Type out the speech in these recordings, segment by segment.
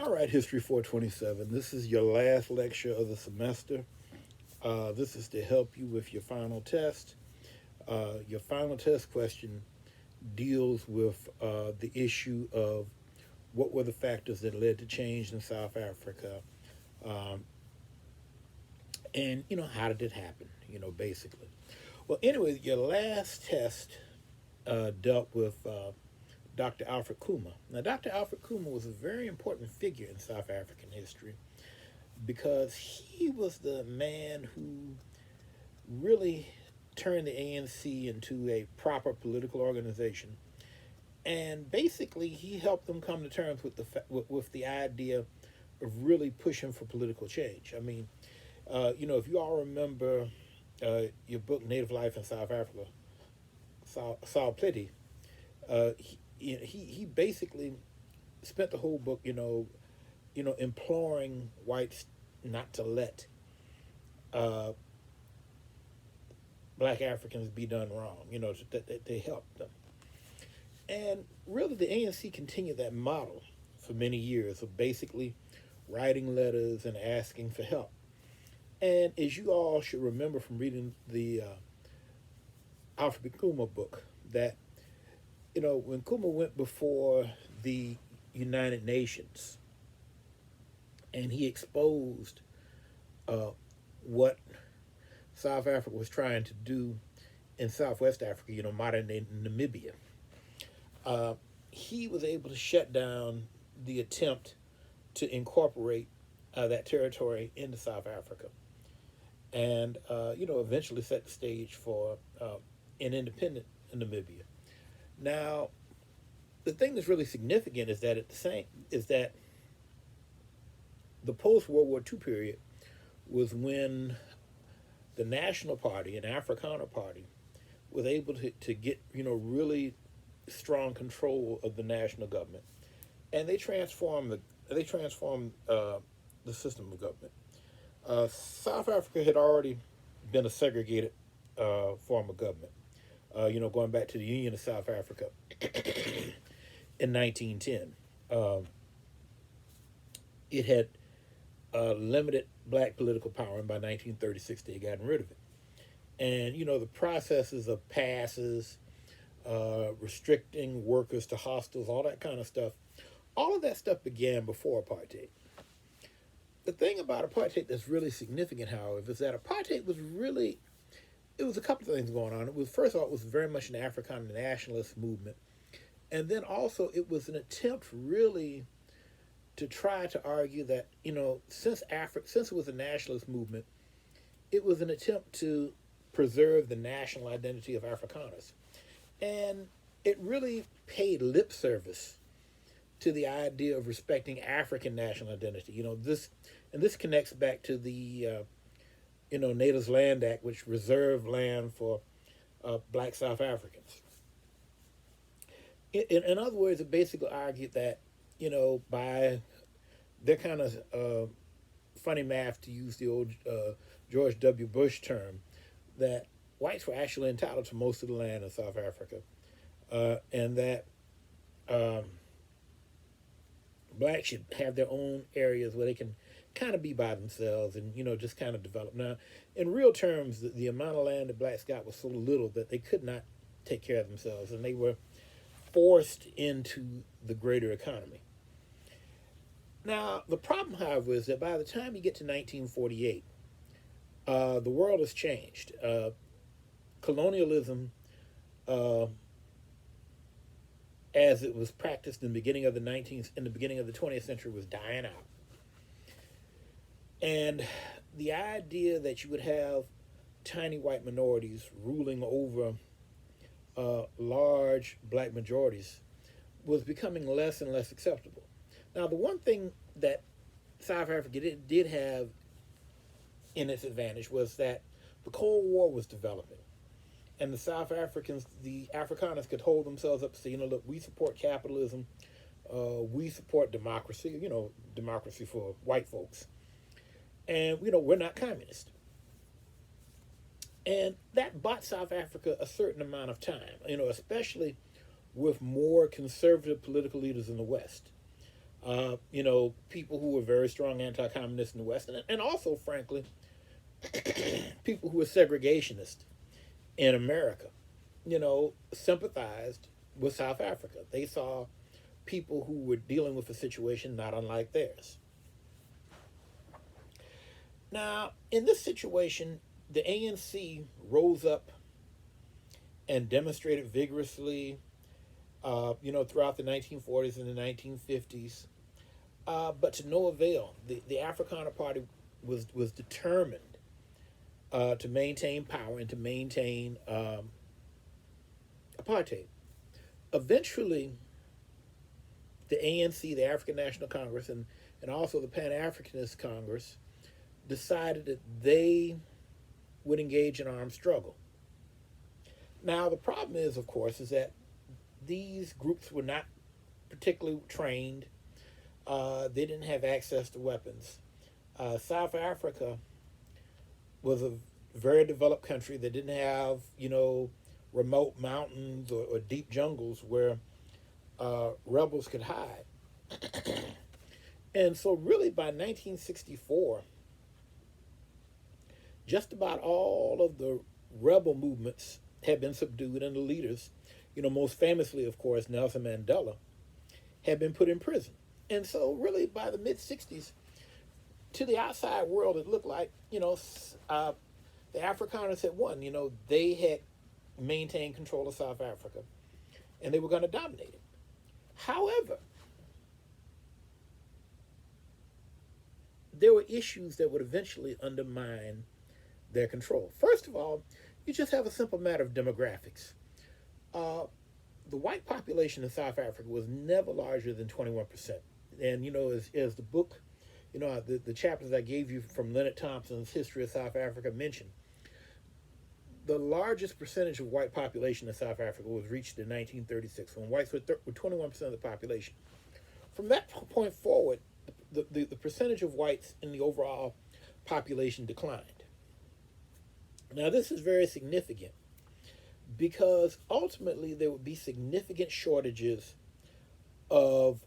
All right, History 427. This is your last lecture of the semester. This is to help you with your final test. Your final test question deals with the issue of what were the factors that led to change in South Africa, um, and how did it happen? Basically. Well, anyway, your last test dealt with Dr. Alfred Kuma. Now, Dr. Alfred Kuma was a very important figure in South African history because he was the man who really turned the ANC into a proper political organization, and basically he helped them come to terms with with the idea of really pushing for political change. I mean, if you all remember your book Native Life in South Africa, Saul Plitty, he basically spent the whole book, imploring whites not to let uh, black Africans be done wrong, that they helped them. And really, the ANC continued that model for many years of basically writing letters and asking for help. And as you all should remember from reading the Alfred Kuma book, that when Kuma went before the United Nations and he exposed what South Africa was trying to do in Southwest Africa, modern day Namibia, he was able to shut down the attempt to incorporate that territory into South Africa, and eventually set the stage for an independent Namibia. Now, the thing that's really significant is that the post World War II period was when the National Party, an Afrikaner party, was able to get really strong control of the national government, and they transformed the system of government. South Africa had already been a segregated form of government. Going back to the Union of South Africa in 1910, it had limited black political power, and by 1936 they had gotten rid of it. And the processes of passes, restricting workers to hostels, all that kind of stuff, all of that stuff began before apartheid. The thing about apartheid that's really significant, however, is that apartheid was really, it was a couple of things going on. It was, first of all, it was very much an African nationalist movement, and then also it was an attempt really to try to argue that since it was a nationalist movement, it was an attempt to preserve the national identity of Afrikaners, and it really paid lip service to the idea of respecting African national identity. This connects back to the Natives Land Act, which reserved land for black South Africans. In other words, it basically argued that by their kind of funny math, to use the old George W. Bush term, that whites were actually entitled to most of the land in South Africa, and that blacks should have their own areas where they can kind of be by themselves and just kind of develop. Now, in real terms, the amount of land that blacks got was so little that they could not take care of themselves, and they were forced into the greater economy. Now, the problem, however, is that by the time you get to 1948, the world has changed. Colonialism, as it was practiced in the beginning of the 20th century, was dying out. And the idea that you would have tiny white minorities ruling over large black majorities was becoming less and less acceptable. Now, the one thing that South Africa did have in its advantage was that the Cold War was developing, and the South Africans, the Afrikaners, could hold themselves up and say, look, we support capitalism, we support democracy, democracy for white folks, and we're not communist. And that bought South Africa a certain amount of time, especially with more conservative political leaders in the West. You know, people who were very strong anti-communists in the West, and also, frankly, people who were segregationists in America, you know, sympathized with South Africa. They saw people who were dealing with a situation not unlike theirs. Now, in this situation, the ANC rose up and demonstrated vigorously, you know, throughout the 1940s and the 1950s, but to no avail. The Afrikaner Party was determined to maintain power and to maintain apartheid. Eventually, the ANC, the African National Congress, and also the Pan Africanist Congress decided that they would engage in armed struggle. Now, the problem is, of course, is that these groups were not particularly trained. They didn't have access to weapons. South Africa was a very developed country that didn't have, you know, remote mountains or deep jungles where rebels could hide. And so, really, by 1964, just about all of the rebel movements had been subdued, and the leaders, you know, most famously, of course, Nelson Mandela, had been put in prison. And so, really, by the mid 60s, to the outside world, it looked like, you know, the Afrikaners had won. You know, they had maintained control of South Africa, and they were going to dominate it. However, there were issues that would eventually undermine their control. First of all, you just have a simple matter of demographics. The white population in South Africa was never larger than 21%. And, you know, as the book, you know, the chapters I gave you from Leonard Thompson's History of South Africa mentioned, the largest percentage of white population in South Africa was reached in 1936, when whites were 21% of the population. From that point forward, the percentage of whites in the overall population declined. Now, this is very significant because ultimately there would be significant shortages of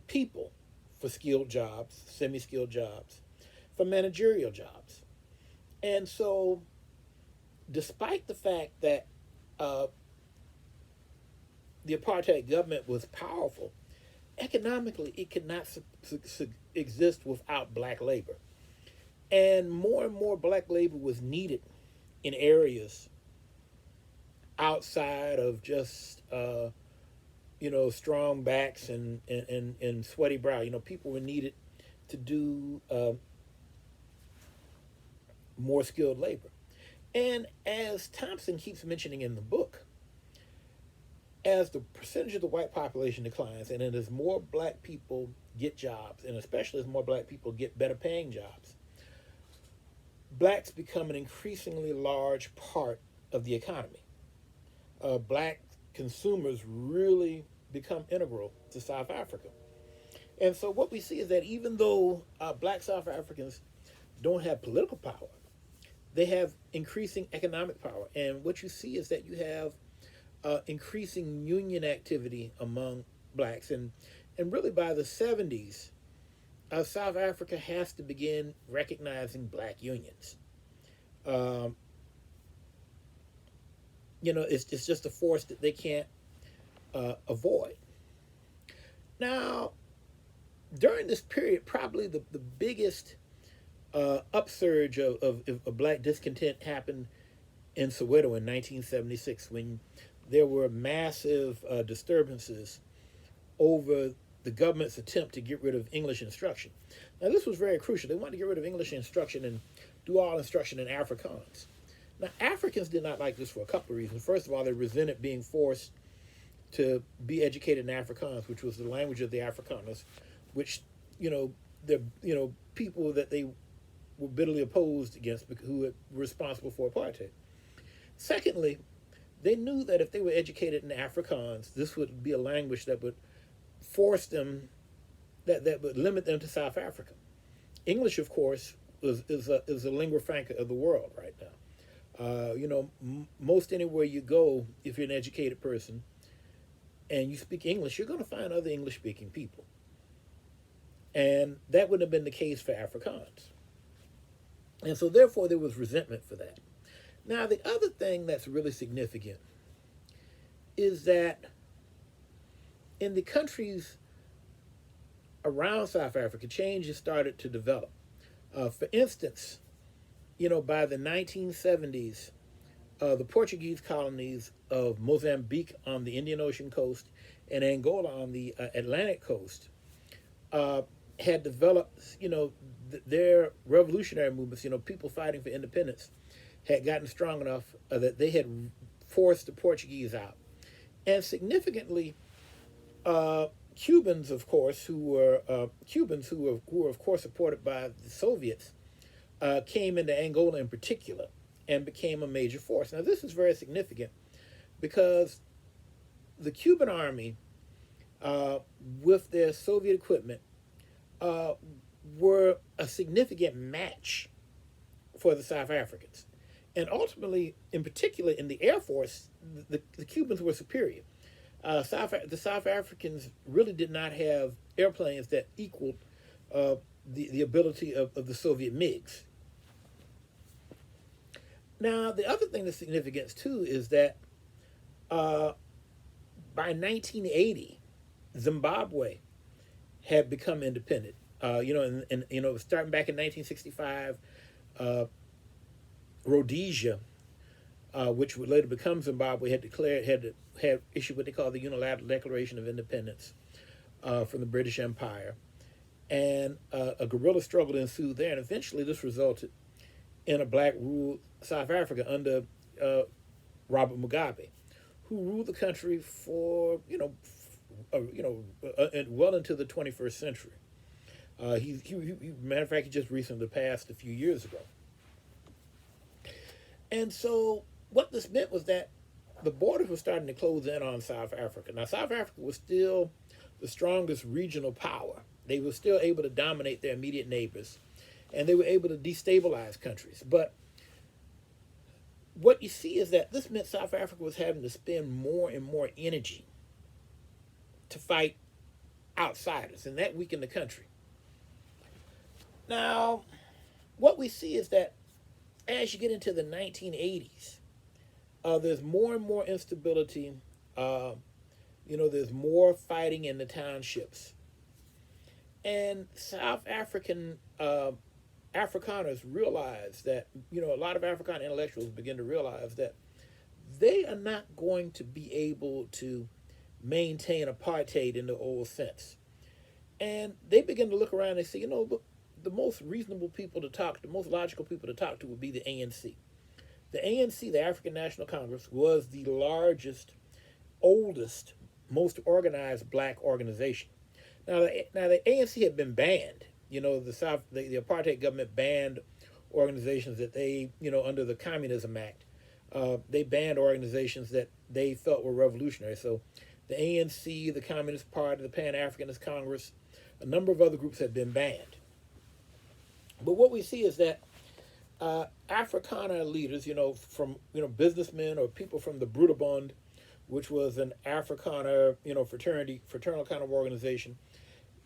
people for skilled jobs, semi-skilled jobs, for managerial jobs. And so, despite the fact that the apartheid government was powerful, economically it could not exist without black labor. And more black labor was needed in areas outside of just, you know, strong backs and sweaty brow. You know, people were needed to do more skilled labor. And as Thompson keeps mentioning in the book, as the percentage of the white population declines, and as more black people get jobs, and especially as more black people get better paying jobs, blacks become an increasingly large part of the economy. Black consumers really become integral to South Africa. And so what we see is that even though black South Africans don't have political power, they have increasing economic power. And what you see is that you have increasing union activity among blacks. And really by the 70s, South Africa has to begin recognizing black unions. You know, it's just a force that they can't avoid. Now, during this period, probably the biggest upsurge of black discontent happened in Soweto in 1976, when there were massive disturbances over the government's attempt to get rid of English instruction. Now, this was very crucial. They wanted to get rid of English instruction and do all instruction in Afrikaans. Now, Africans did not like this for a couple of reasons. First of all, they resented being forced to be educated in Afrikaans, which was the language of the Afrikaners, which, they're people that they were bitterly opposed against, who were responsible for apartheid. Secondly, they knew that if they were educated in Afrikaans, this would be a language that would force them, that would limit them to South Africa. English, of course, is a lingua franca of the world right now. Most anywhere you go, if you're an educated person, and you speak English, you're going to find other English-speaking people. And that wouldn't have been the case for Afrikaans. And so therefore there was resentment for that. Now the other thing that's really significant is that in the countries around South Africa, changes started to develop. For instance, by the 1970s, the Portuguese colonies of Mozambique on the Indian Ocean coast and Angola on the Atlantic coast had developed, their revolutionary movements, people fighting for independence, had gotten strong enough that they had forced the Portuguese out. And significantly, Cubans, of course, who were of course supported by the Soviets, came into Angola in particular and became a major force. Now, this is very significant because the Cuban army, with their Soviet equipment, were a significant match for the South Africans. And ultimately, in particular, in the Air Force, the Cubans were superior. The South Africans really did not have airplanes that equaled the ability of the Soviet MiGs. Now, the other thing that's significant, too, is that by 1980, Zimbabwe had become independent. Starting back in 1965, Rhodesia, which would later become Zimbabwe, had issued what they call the Unilateral Declaration of Independence from the British Empire, and a guerrilla struggle ensued there, and eventually this resulted in a black-ruled South Africa under Robert Mugabe, who ruled the country for well into the 21st century. Matter of fact, he just recently passed a few years ago. And so what this meant was that the borders were starting to close in on South Africa. Now, South Africa was still the strongest regional power. They were still able to dominate their immediate neighbors, and they were able to destabilize countries. But what you see is that this meant South Africa was having to spend more and more energy to fight outsiders, and that weakened the country. Now, what we see is that as you get into the 1980s, there's more and more instability. There's more fighting in the townships. And South African Afrikaners realize that, a lot of Afrikaner intellectuals begin to realize that they are not going to be able to maintain apartheid in the old sense. And they begin to look around and say, the most reasonable people to talk to, the most logical people to talk to would be the ANC. The ANC, the African National Congress, was the largest, oldest, most organized black organization. Now the ANC had been banned. The apartheid government banned organizations that they, under the Communism Act, they banned organizations that they felt were revolutionary. So the ANC, the Communist Party, the Pan-Africanist Congress, a number of other groups had been banned. But what we see is that Afrikaner leaders, from businessmen or people from the Broederbond, which was an Afrikaner, fraternal kind of organization,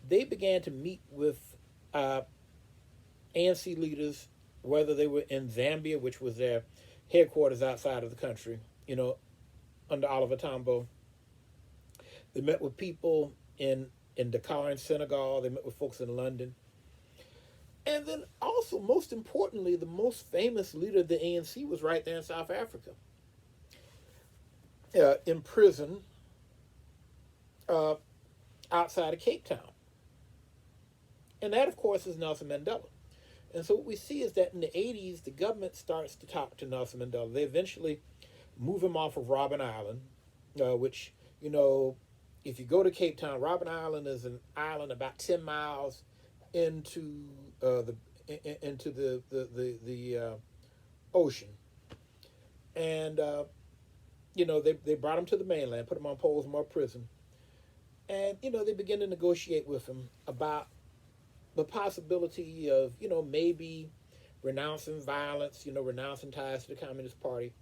they began to meet with ANC leaders, whether they were in Zambia, which was their headquarters outside of the country, under Oliver Tambo. They met with people in Dakar and Senegal. They met with folks in London. And then also, most importantly, the most famous leader of the ANC was right there in South Africa, in prison outside of Cape Town. And that, of course, is Nelson Mandela. And so what we see is that in the 80s, the government starts to talk to Nelson Mandela. They eventually move him off of Robben Island, which, if you go to Cape Town, Robben Island is an island about 10 miles into the ocean, and they brought him to the mainland, put him on Postworld prison, and they began to negotiate with him about the possibility of maybe renouncing violence, renouncing ties to the Communist Party,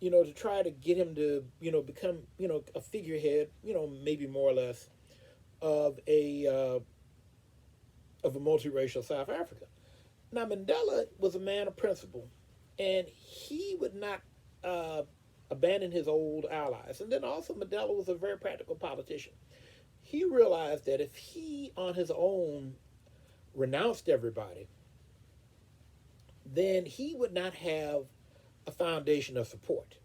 to try to get him to, become, a figurehead, maybe more or less of a multiracial South Africa. Now, Mandela was a man of principle, and he would not uh, abandon his old allies. And then also, Mandela was a very practical politician. He realized that if he, on his own, renounced everybody, then he would not have a foundation of support.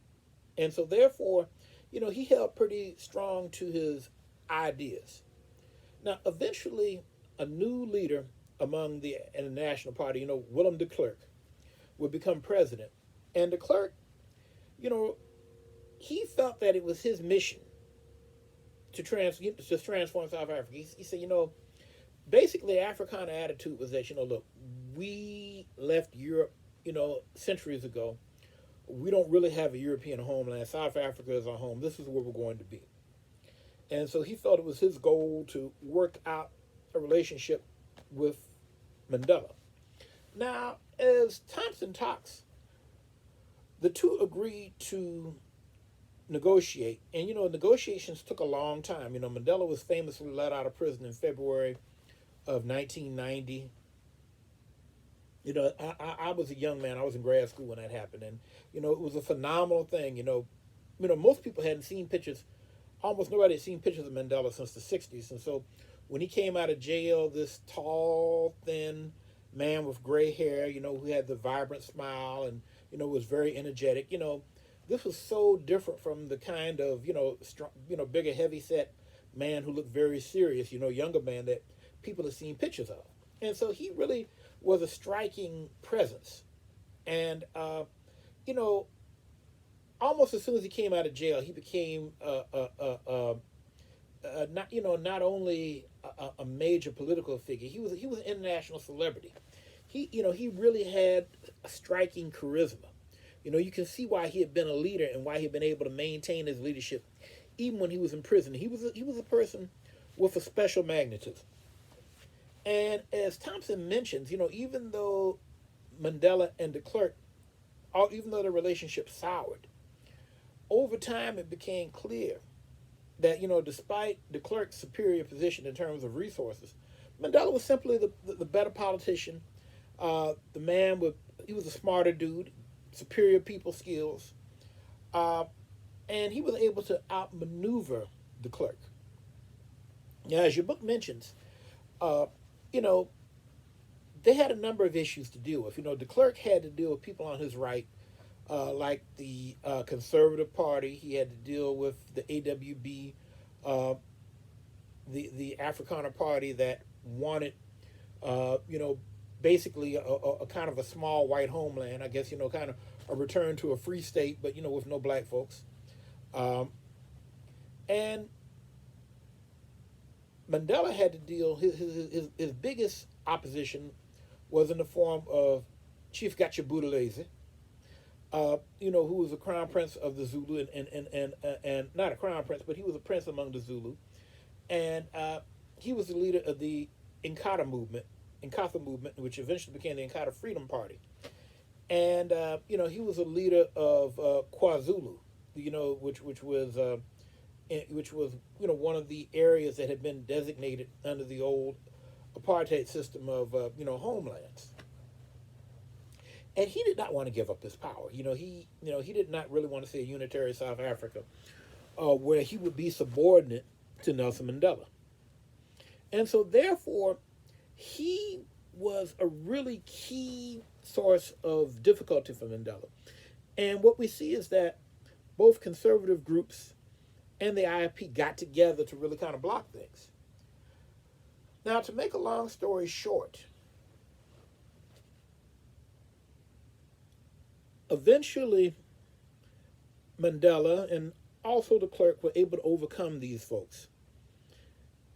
And so, therefore, he held pretty strong to his ideas. Now, eventually, a new leader in the National Party, Willem de Klerk, would become president. And de Klerk, you know, he felt that it was his mission to transform South Africa. He said, basically, the Africana attitude was that, look, we left Europe, centuries ago. We don't really have a European homeland. South Africa is our home. This is where we're going to be. And so he felt it was his goal to work out a relationship with Mandela. Now, as Thompson talks, the two agreed to negotiate. And, negotiations took a long time. Mandela was famously let out of prison in February of 1990. I was a young man. I was in grad school when that happened. And, it was a phenomenal thing. Most people hadn't seen pictures. Almost nobody had seen pictures of Mandela since the 60s. And so when he came out of jail, this tall, thin man with gray hair, who had the vibrant smile and, was very energetic. This was so different from the kind of, strong, bigger, heavy-set man who looked very serious, younger man that people had seen pictures of. And so he really was a striking presence. And, almost as soon as he came out of jail, he became not only a major political figure. He was an international celebrity. He really had a striking charisma. You can see why he had been a leader and why he had been able to maintain his leadership even when he was in prison. He was a person with a special magnetism. And as Thompson mentions, even though Mandela and de Klerk, even though the relationship soured, over time it became clear that, despite de Klerk's superior position in terms of resources, Mandela was simply the better politician. He was a smarter dude, superior people skills, and he was able to outmaneuver de Klerk. Now, as your book mentions, they had a number of issues to deal with. De Klerk had to deal with people on his right, like the Conservative Party. He had to deal with the AWB, the Afrikaner Party that wanted, basically a kind of a small white homeland. I guess, kind of a return to a free state, but, with no black folks. And Mandela had to deal, his biggest opposition was in the form of Chief Gatsha Buthelezi, who was a crown prince of the Zulu, and not a crown prince, but he was a prince among the Zulu. And he was the leader of the Inkatha movement, which eventually became the Inkatha Freedom Party. And, he was a leader of KwaZulu, which was one of the areas that had been designated under the old apartheid system of homelands. And he did not want to give up his power. He did not really want to see a unitary South Africa where he would be subordinate to Nelson Mandela. And so therefore, he was a really key source of difficulty for Mandela. And what we see is that both conservative groups and the IFP got together to really kind of block things. Now, to make a long story short, eventually Mandela and also de Klerk were able to overcome these folks.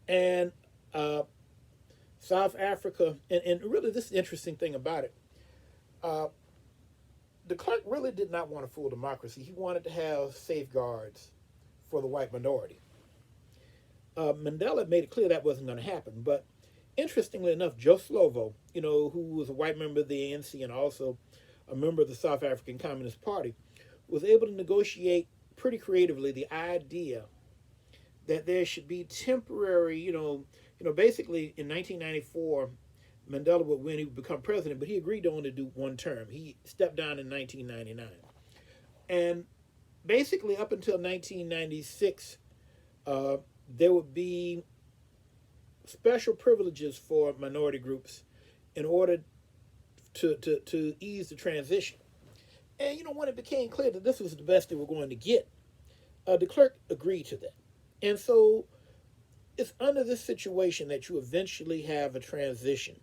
And South Africa, and really this is the interesting thing about it, de Klerk really did not want a full democracy. He wanted to have safeguards for the white minority. Mandela made it clear that wasn't going to happen. But interestingly enough, Joe Slovo, who was a white member of the ANC and also a member of the South African Communist Party, was able to negotiate pretty creatively the idea that there should be temporary, basically in 1994, Mandela would win, he would become president, but he agreed to only do one term. He stepped down in 1999. And basically, up until 1996, there would be special privileges for minority groups in order to ease the transition. And when it became clear that this was the best they were going to get, de Klerk agreed to that. And so it's under this situation that you eventually have a transition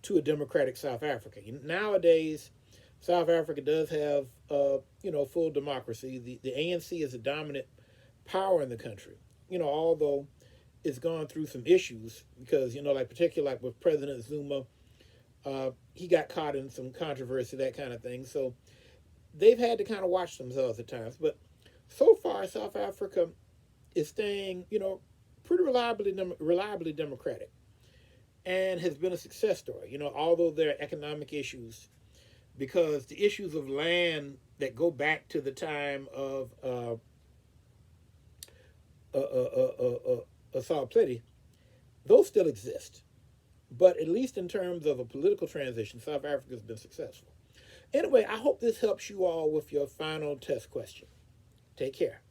to a democratic South Africa. Nowadays, South Africa does have, full democracy. The ANC is a dominant power in the country. Although it's gone through some issues because, particularly like with President Zuma, he got caught in some controversy, that kind of thing. So they've had to kind of watch themselves at times. But so far, South Africa is staying, pretty reliably democratic, and has been a success story. Although there are economic issues, because the issues of land that go back to the time of Apartheid, those still exist. But at least in terms of a political transition, South Africa has been successful. Anyway, I hope this helps you all with your final test question. Take care.